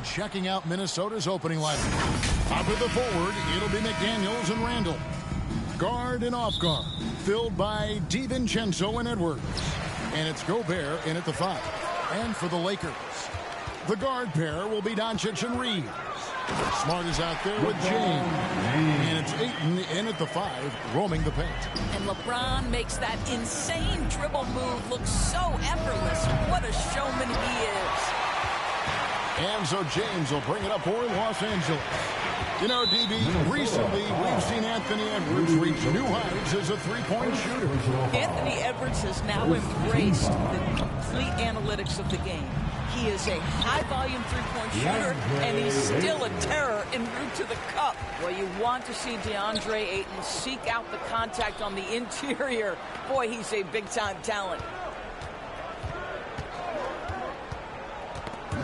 checking out Minnesota's opening lineup. Up at the forward, it'll be McDaniels and Randall. Guard and off guard, filled by DiVincenzo and Edwards. And it's Gobert in at the 5. And for the Lakers, the guard pair will be Doncic and Reeves. Smart is out there with James. And it's Ayton in at the 5, roaming the paint. And LeBron makes that insane dribble move look so effortless. What a showman he is. And so James will bring it up for Los Angeles. You know, DB, recently we've seen Anthony Edwards reach new heights as a three-point shooter. Anthony Edwards has now embraced the complete analytics of the game. He is a high-volume three-point shooter, and he's still a terror en route to the cup. Well, you want to see DeAndre Ayton seek out the contact on the interior. Boy, he's a big-time talent.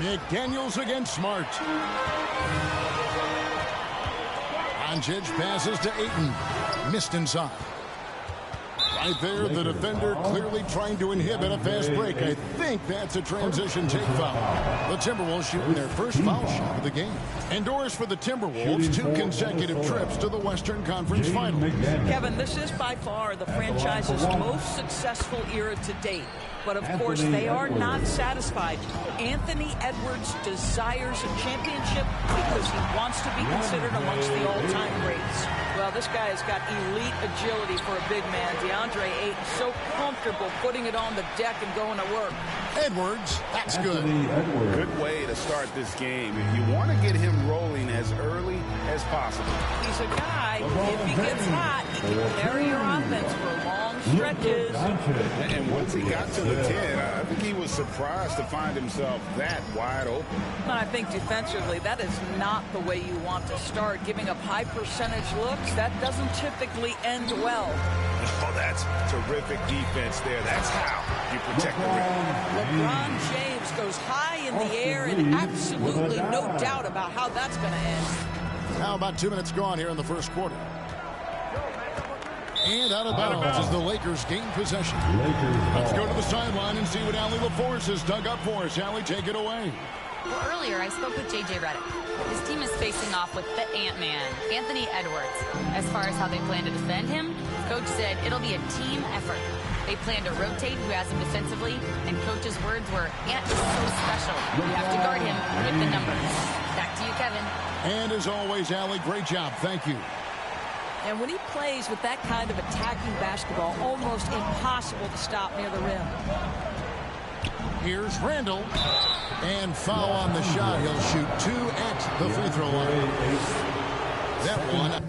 McDaniels against Smart. Doncic passes to Ayton. Missed inside. Right there, the defender clearly trying to inhibit a fast break. I think that's a transition take foul. The Timberwolves shooting their first foul shot of the game. Endorsed for the Timberwolves, 2 consecutive trips to the Western Conference Final. Kevin, this is by far the franchise's most successful era to date. But, of course, they are not satisfied. Anthony Edwards desires a championship because he wants to be considered amongst the all-time greats. Well, this guy has got elite agility for a big man. DeAndre Ayton so comfortable putting it on the deck and going to work. Edwards, that's good. Good way to start this game. You want to get him rolling as early as possible. He's a guy, if he gets hot, he can carry your offense for long stretches. And once he got to the 10, I think he was surprised to find himself that wide open. I think defensively, that is not the way you want to start. Giving up high percentage looks, that doesn't typically end well. Oh, that's terrific defense there. That's how you protect the rim. LeBron James goes high in the air, and absolutely no doubt about how that's going to end. Now about 2 minutes gone here in the first quarter. And out of bounds as the Lakers gain possession. Let's go to the sideline and see what Allie LaForce has dug up for us. Allie, take it away. Well, earlier I spoke with J.J. Redick. His team is facing off with the Ant-Man, Anthony Edwards. As far as how they plan to defend him, Coach said it'll be a team effort. They plan to rotate who has him defensively, and Coach's words were, Ant is so special. You have to guard him with the numbers. Back to you, Kevin. And as always, Allie, great job. Thank you. And when he plays with that kind of attacking basketball, almost impossible to stop near the rim. Here's Randall. And foul on the shot. He'll shoot 2 at the free throw line. That one.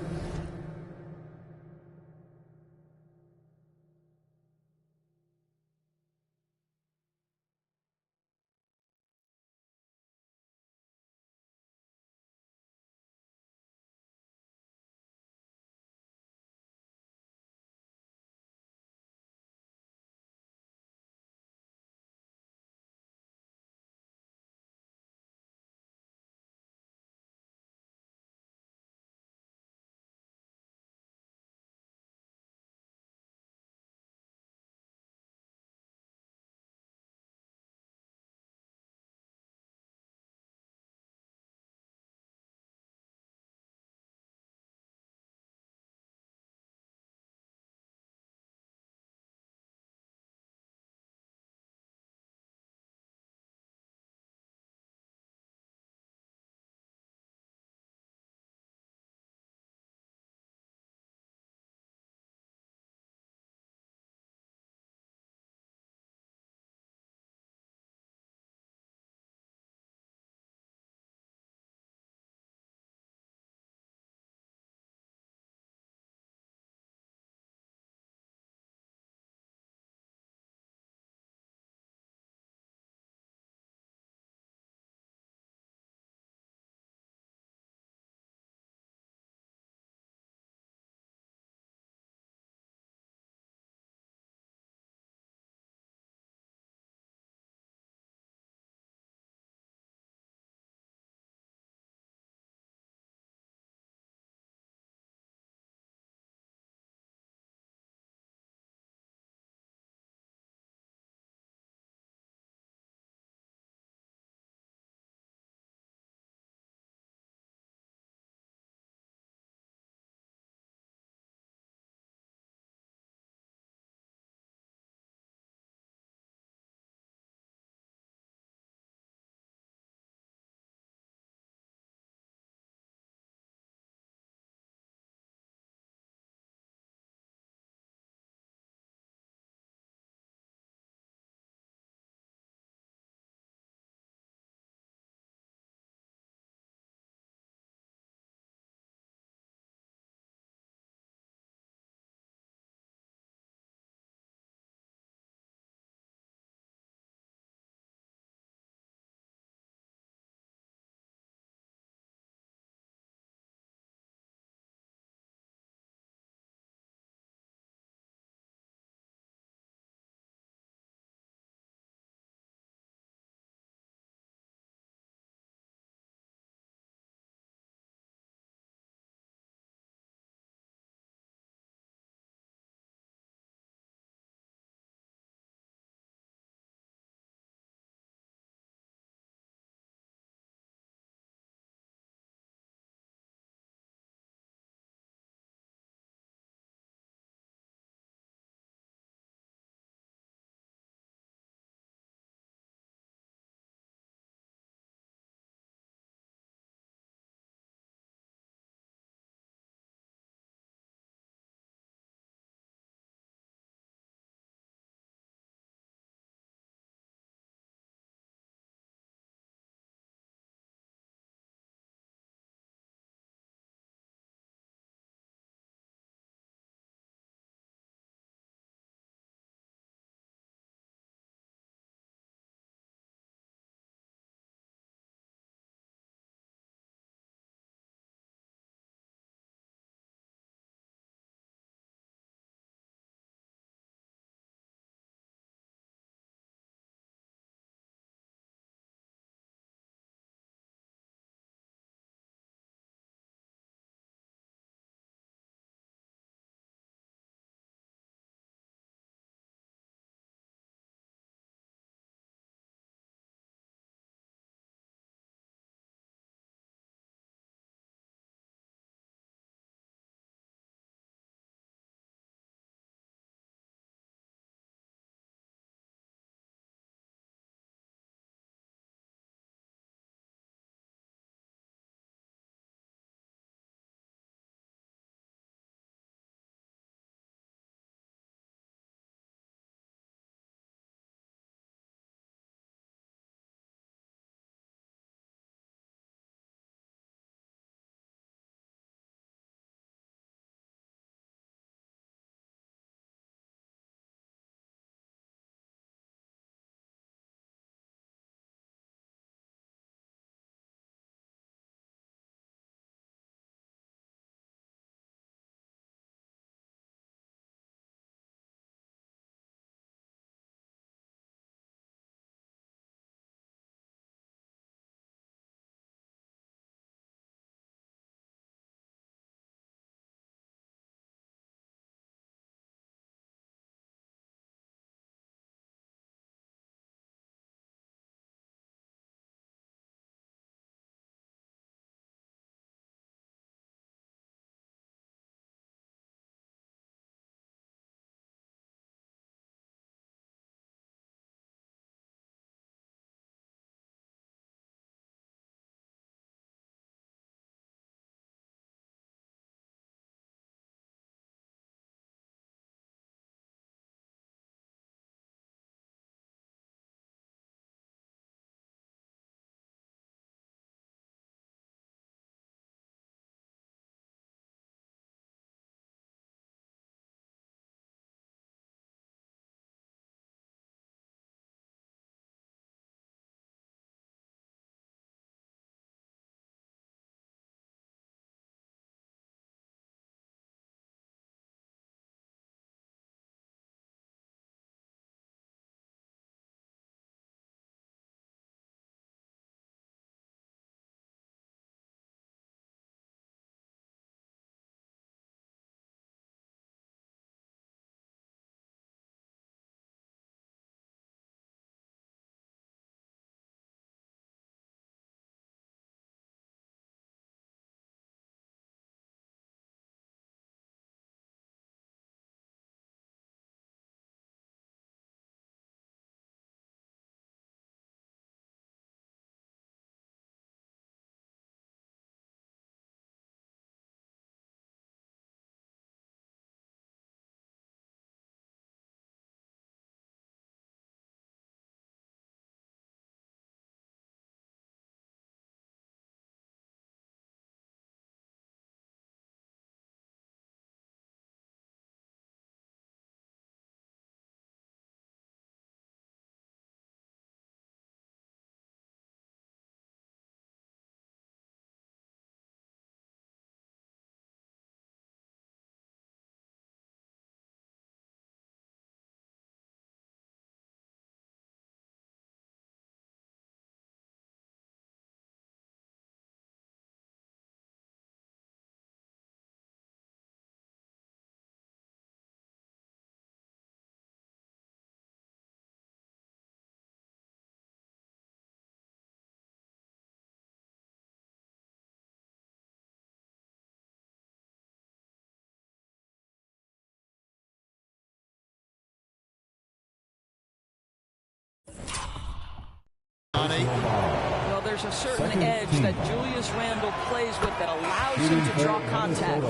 dominate. Well, there's a certain edge that Julius Randle plays with that allows him to draw contact.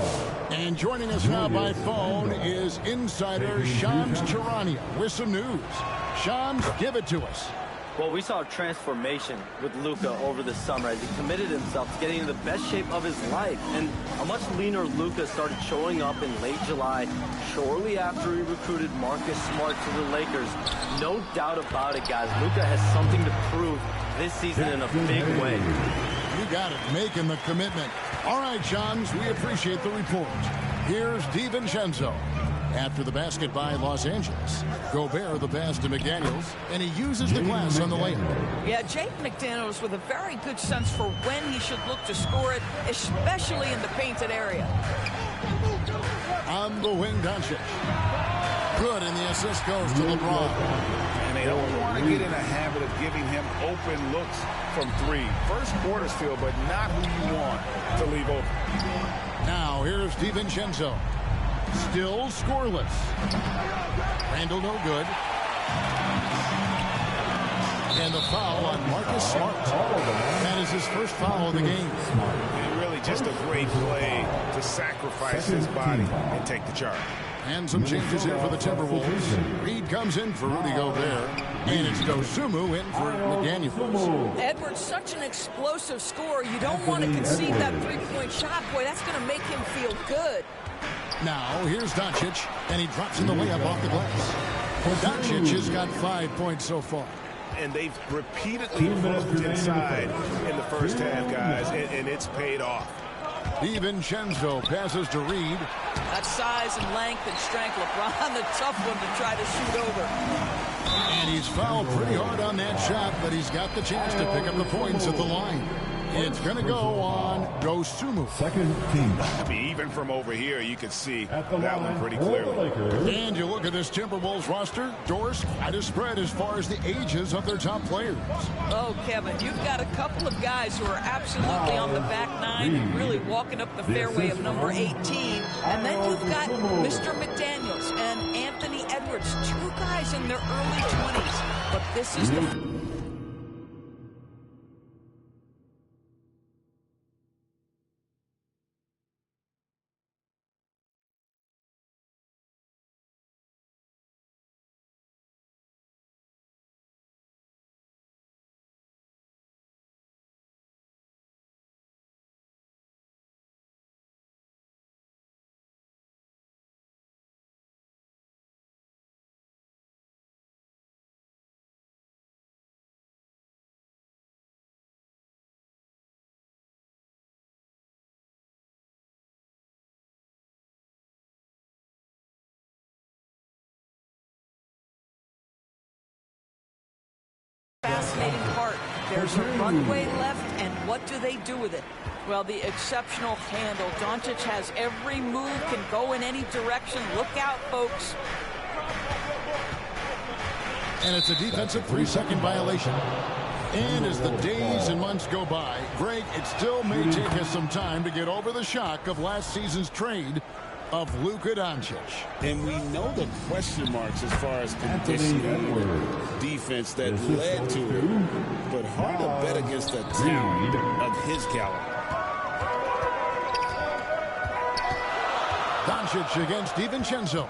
And joining us now by phone is insider Shams Charania with some news. Shams, give it to us. Well, we saw a transformation with Luka over the summer as he committed himself to getting in the best shape of his life. And a much leaner Luka started showing up in late July, shortly after he recruited Marcus Smart to the Lakers. No doubt about it, guys. Luka has something to prove this season in a big way. You got it, making the commitment. All right, Shams, we appreciate the report. Here's DiVincenzo. After the basket by Los Angeles, Gobert the pass to McDaniels, and he uses the glass on the layup. Yeah, Jake McDaniels with a very good sense for when he should look to score it, especially in the painted area. On the wing, Doncic. Good, and the assist goes to LeBron. And they don't want to get in a habit of giving him open looks from three. First quarter still, but not who you want to leave open. Now, here's DiVincenzo. Still scoreless. Randle no good. And the foul on Marcus Smart. That is his first foul of the game. And really just a great play to sacrifice his body and take the charge. And some changes here for the Timberwolves. Reed comes in for Rudy Gobert. And it's Dosumu in for McDaniels. Edwards, such an explosive scorer. You don't want to concede that three-point shot. Boy, that's going to make him feel good. Now, here's Doncic, and he drops in the layup off the glass. Doncic has got 5 points so far. And they've repeatedly moved inside in the first half, guys, and it's paid off. DiVincenzo passes to Reed. That size and length and strength, LeBron, the tough one to try to shoot over. And he's fouled pretty hard on that shot, but he's got the chance to pick up the points at the line. It's going to go on Dosumu. Second team. I mean, even from over here, you can see that one pretty clearly. And you look at this Timberwolves roster, Doris, quite a spread as far as the ages of their top players. Oh, Kevin, you've got a couple of guys who are absolutely on the back nine and really walking up the fairway of number 18. And then you've got Mr. McDaniels and Anthony Edwards, two guys in their early 20s. But this is the... fascinating part. There's a runway left, and what do they do with it? Well, the exceptional handle. Doncic has every move, can go in any direction. Look out, folks. And it's a defensive 3-second violation. And as the days and months go by, Greg, it still may take us some time to get over the shock of last season's trade of Luka Doncic. And we know the question marks as far as condition and defense that led to it, but hard to bet against a talent of his caliber. Doncic against DiVincenzo.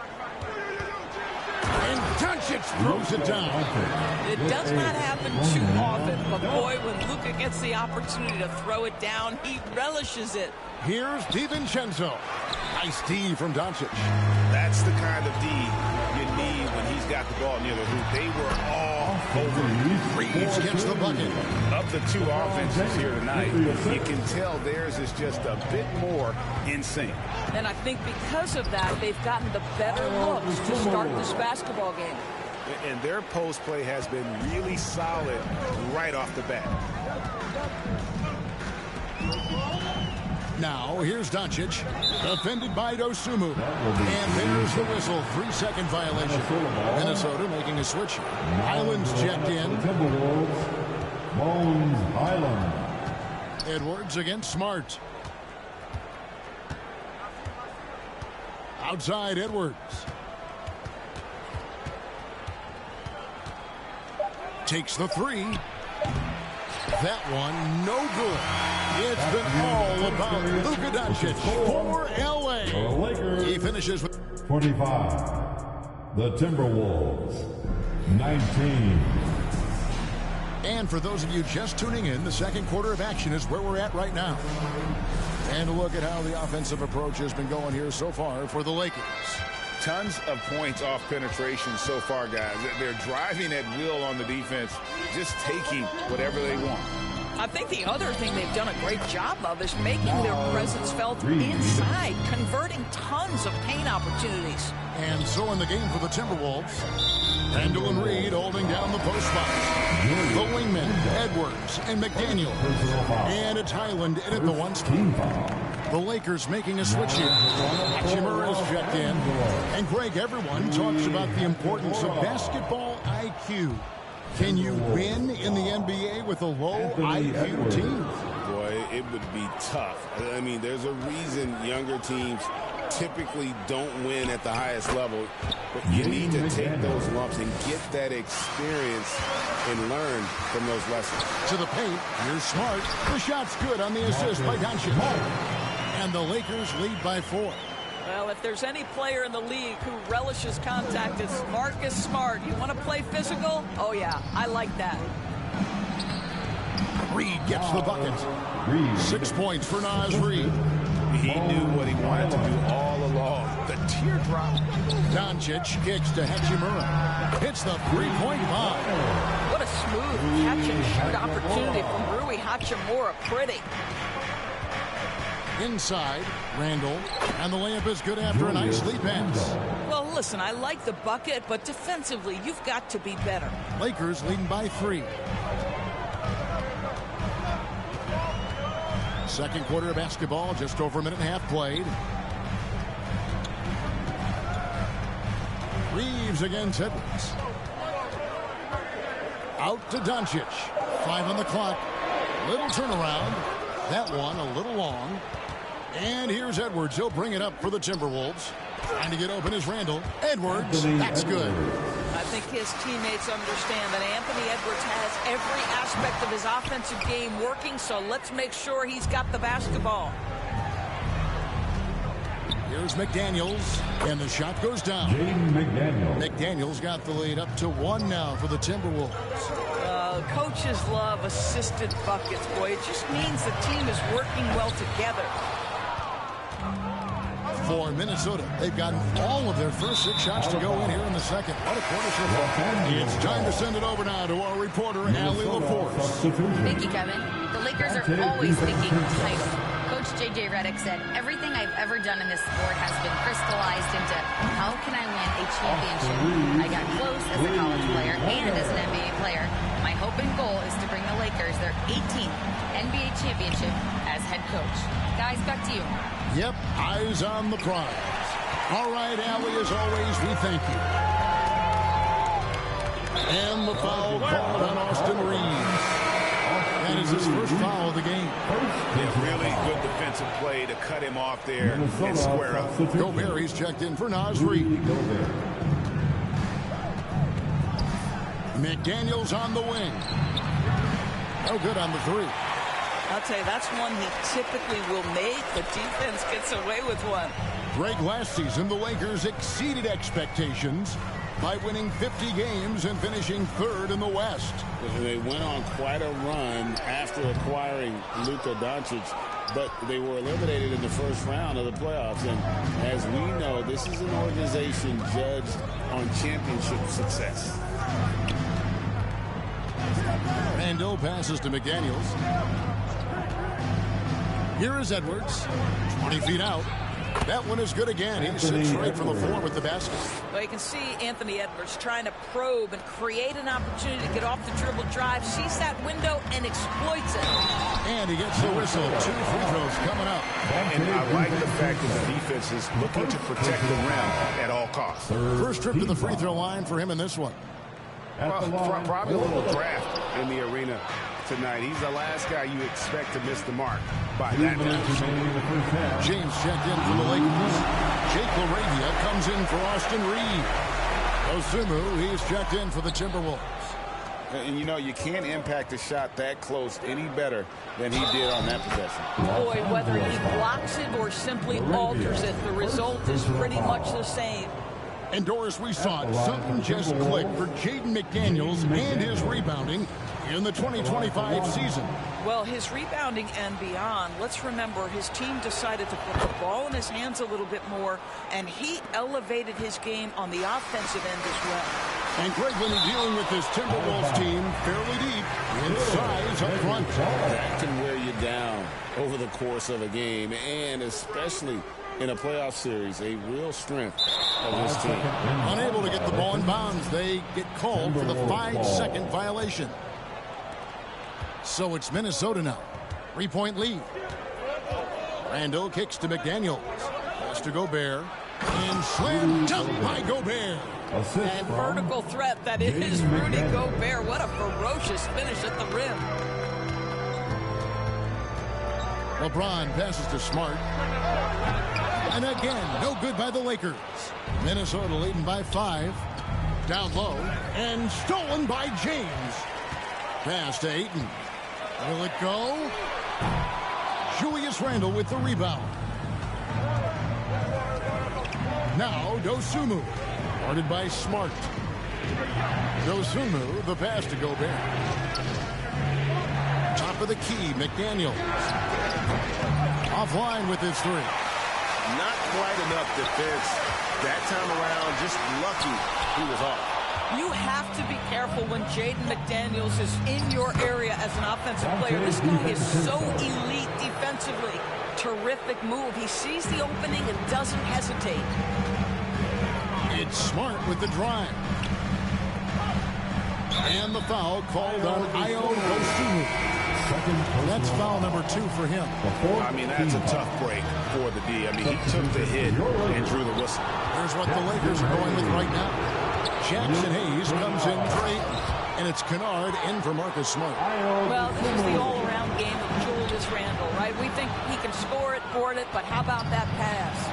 And Doncic throws it down. It does not happen too often, but boy, when Luka gets the opportunity to throw it down, he relishes it. Here's DiVincenzo. Nice D from Doncic. That's the kind of D you need when he's got the ball near the hoop. They were all over. Reeves gets the bucket. Of the two offenses here tonight, you can tell theirs is just a bit more in sync. And I think because of that, they've gotten the better looks to start this basketball game. And their post play has been really solid right off the bat. Now, here's Doncic, defended by Dosumu. And there's the whistle, 3-second violation. Minnesota making a switch. Highland's checked in. Edwards against Smart. Outside Edwards. Takes the three. That one, no good. It's been all about Luka Doncic for L.A. The Lakers, He finishes with 25. The Timberwolves, 19. And for those of you just tuning in, the second quarter of action is where we're at right now. And look at how the offensive approach has been going here so far for the Lakers. Tons of points off penetration so far, guys. They're driving at will on the defense, just taking whatever they want. I think the other thing they've done a great job of is making their presence felt inside, converting tons of paint opportunities. And so in the game for the Timberwolves, Randall and Reed holding down the post spots. The wingmen, Edwards and McDaniel. And it's Highland in at the one spot. The Lakers making a switch here. Hachimura is checked in. And Greg, everyone talks about the importance of basketball IQ. Can you win in the NBA with a low IQ team? Boy, it would be tough. I mean, there's a reason younger teams typically don't win at the highest level, but you need to take those lumps and get that experience and learn from those lessons. To the paint, here's Smart. The shot's good on the assist by Doncic. And the Lakers lead by 4. Well, if there's any player in the league who relishes contact, it's Marcus Smart. You want to play physical? Oh, yeah, I like that. Reed gets the bucket. 6 points for Naz Reed. He knew what he wanted to do all along. The teardrop. Doncic kicks to Hachimura. Hits the three-point bomb. What a smooth catch-and-shoot opportunity from Rui Hachimura. Pretty. Inside, Randall, and the layup is good after a nice lead pass. Well, listen, I like the bucket, but defensively, you've got to be better. Lakers leading by 3. Second quarter of basketball, just over a minute and a half played. Reeves against Edwards. Out to Doncic. 5 on the clock. Little turnaround. That one a little long. And here's Edwards. He'll bring it up for the Timberwolves. Trying to get open is Randall. Edwards, that's good. I think his teammates understand that Anthony Edwards has every aspect of his offensive game working, so let's make sure he's got the basketball. Here's McDaniels, and the shot goes down. McDaniels got the lead up to 1 now for the Timberwolves. Coaches love assisted buckets, boy. It just means the team is working well together. For Minnesota, they've gotten all of their first 6 shots to go in here in the second. What a quarter so far. It's time to send it over now to our reporter, Allie LaForce. Thank you, Kevin. The Lakers are always thinking title. Coach J.J. Redick said, everything I've ever done in this sport has been crystallized into how can I win a championship? I got close as a college player and as an NBA player. My hope and goal is to bring the Lakers their 18th NBA championship as head coach. Guys, back to you. Yep, eyes on the prize. All right, Allie, as always, we thank you. And the foul called on Austin Reeves. That is his first foul of the game. Yeah, really good defensive play to cut him off there and square up. Gobert, he's checked in for Naz Reed. McDaniels on the wing. No good on the 3. I'll tell you, that's one he typically will make. The defense gets away with one. Greg, last season, the Lakers exceeded expectations by winning 50 games and finishing 3rd in the West. They went on quite a run after acquiring Luka Doncic, but they were eliminated in the first round of the playoffs. And as we know, this is an organization judged on championship success. Randall passes to McDaniels. Here is Edwards, 20 feet out. That one is good again. He sits right from the floor with the basket. Well, you can see Anthony Edwards trying to probe and create an opportunity to get off the dribble drive, sees that window, and exploits it. And he gets the whistle. 2 free throws coming up. And I like the fact that the defense is looking to protect the rim at all costs. First trip to the free throw line for him in this one. Well, probably a little draft in the arena tonight. He's the last guy you expect to miss the mark by that much. James checked in for the Lakers. Jake LaRavia comes in for Austin Reed. Osumu, he's checked in for the Timberwolves. And, you know, you can't impact a shot that close any better than he did on that possession. Boy, whether he blocks it or simply alters it, the result is pretty much the same. And Doris, we saw it. Something just clicked for Jaden McDaniels and his rebounding in the 2025 season. Well, his rebounding and beyond, let's remember his team decided to put the ball in his hands a little bit more, and he elevated his game on the offensive end as well. And Greg, when he's dealing with this Timberwolves team fairly deep in size up front. That can wear you down over the course of a game, and especially in a playoff series, a real strength of this team. Unable to get the ball in bounds, they get called for the 5-second violation. So it's Minnesota now. 3-point lead. Randall kicks to McDaniels. Pass to Gobert. And slam dunk by Gobert. And vertical threat, that is Rudy Gobert. What a ferocious finish at the rim. LeBron passes to Smart. And again, no good by the Lakers. Minnesota leading by 5. Down low. And stolen by James. Pass to Ayton. Will it go? Julius Randle with the rebound. Now Dosunmu. Guarded by Smart. Dosunmu, the pass to Gobert. Top of the key, McDaniels. Offline with his 3. Not quite enough defense that time around. Just lucky he was off. You have to be careful when Jaden McDaniels is in your area as an offensive player. This guy is so elite defensively. Terrific move. He sees the opening and doesn't hesitate. It's Smart with the drive. And the foul called on Ayo Dosunmu. That's foul number 2 for him. I mean, that's a tough break for the D. I mean, he took the hit and drew the whistle. Here's what the Lakers are going with right now. Jackson Hayes comes in for Ayton, and it's Kennard in for Marcus Smart. Well, this is the all-around game of Julius Randle, right? We think he can score it, board it, but how about that pass?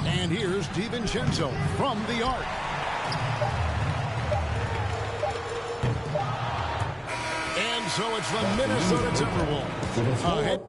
And here's DiVincenzo from the arc. And so it's the Minnesota Timberwolves ahead.